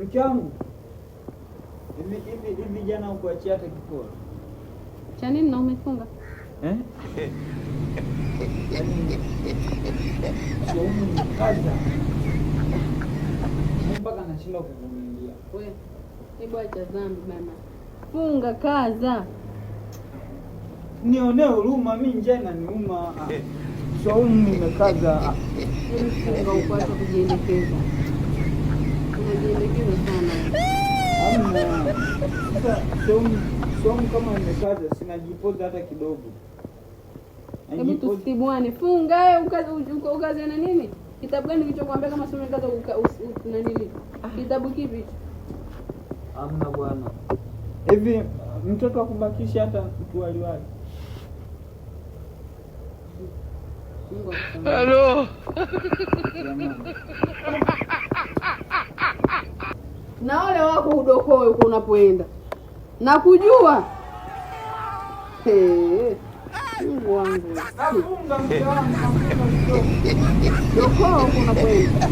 Mke wangu. Hivi jana ukuachia hata kiporo. Cha nini na umefunga? Saumu kaza. Mpaka nashinda kuvumilia. Wewe, hebu acha dhambi bana. Funga kaza. Nionee huruma, mimi njaa inaniuma. Saumu nimekaza. Funga upate kujiendekeza. Unajiendekeza sana. Hamna. Sasa saumu kama nimekaza sinajipoza hata kidogo. Hebu tusibwane. Funga wewe ukaze na nini? Kitabu gani kilichokuambia kama sio kaza na nini? Kitabu kipi hicho? Hamna bwana. Hivi mtoto akubakisha hata mtu waliwali. Hello. Na wale wako udokoe huko unapoenda. Na kujua. Mungu wangu. Nafunga mke wangu. Dokoe huko unapoenda.